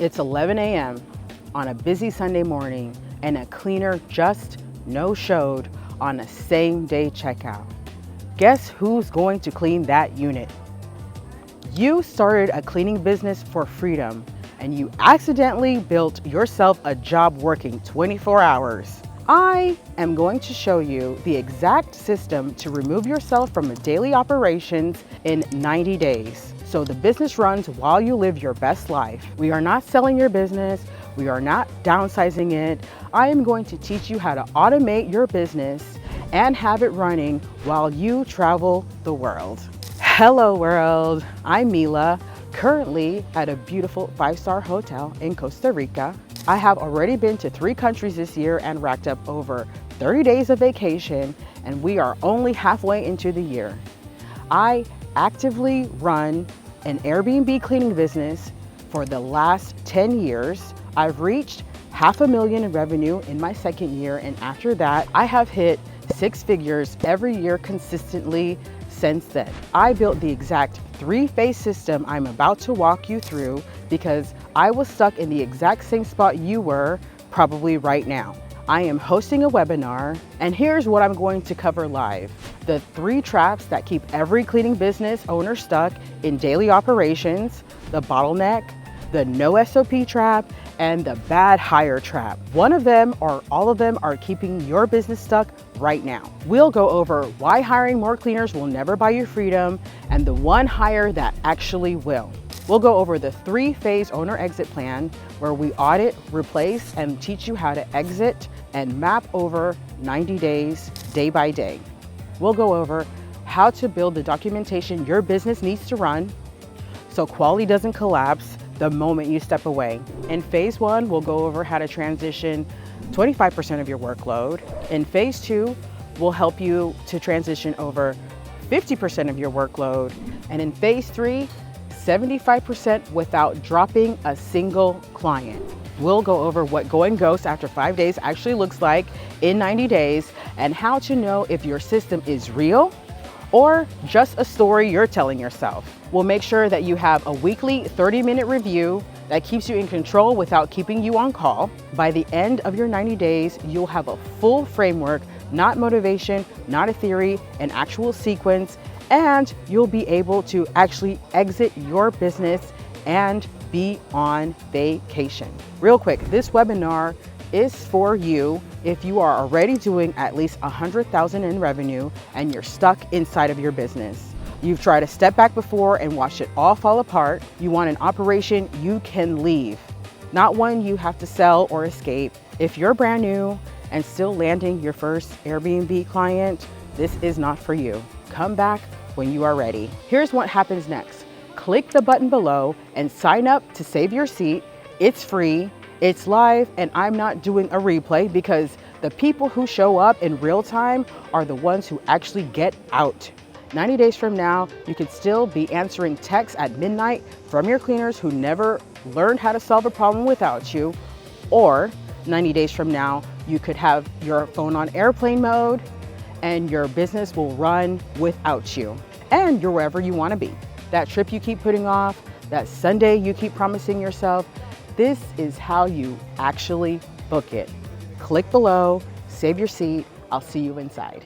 It's 11 a.m. on a busy Sunday morning and a cleaner just no-showed on a same-day checkout. Guess who's going to clean that unit? You started a cleaning business for freedom and you accidentally built yourself a job working 24 hours. I am going to show you the exact system to remove yourself from daily operations in 90 days. So the business runs while you live your best life. We are not selling your business. We are not downsizing it. I am going to teach you how to automate your business and have it running while you travel the world. Hello world, I'm Mila, currently at a beautiful 5-star hotel in Costa Rica. I have already been to 3 countries this year and racked up over 30 days of vacation, and we are only halfway into the year. I actively run an Airbnb cleaning business for the last 10 years. I've reached $500,000 in revenue in my second year, and after that, I have hit 6 figures every year consistently since then. I built the exact 3-phase system I'm about to walk you through because I was stuck in the exact same spot you were probably right now. I am hosting a webinar, and here's what I'm going to cover live. The 3 traps that keep every cleaning business owner stuck in daily operations, the bottleneck, the no SOP trap, and the bad hire trap. One of them or all of them are keeping your business stuck right now. We'll go over why hiring more cleaners will never buy you freedom and the one hire that actually will. We'll go over the 3-phase owner exit plan where we audit, replace, and teach you how to exit and map over 90 days, day by day. We'll go over how to build the documentation your business needs to run so quality doesn't collapse the moment you step away. In phase 1, we'll go over how to transition 25% of your workload. In phase 2, we'll help you to transition over 50% of your workload. And in phase 3, 75% without dropping a single client. We'll go over what going ghost after 5 days actually looks like in 90 days and how to know if your system is real or just a story you're telling yourself. We'll make sure that you have a weekly 30-minute review that keeps you in control without keeping you on call. By the end of your 90 days, you'll have a full framework, not motivation, not a theory, an actual sequence, and you'll be able to actually exit your business and be on vacation. Real quick, this webinar is for you if you are already doing at least $100,000 in revenue and you're stuck inside of your business. You've tried to step back before and watched it all fall apart. You want an operation you can leave, not one you have to sell or escape. If you're brand new and still landing your first Airbnb client, this is not for you. Come back when you are ready. Here's what happens next. Click the button below and sign up to save your seat. It's free, it's live, and I'm not doing a replay because the people who show up in real time are the ones who actually get out. 90 days from now, you could still be answering texts at midnight from your cleaners who never learned how to solve a problem without you. Or 90 days from now, you could have your phone on airplane mode and your business will run without you. And you're wherever you want to be. That trip you keep putting off, that Sunday you keep promising yourself, this is how you actually book it. Click below, save your seat. I'll see you inside.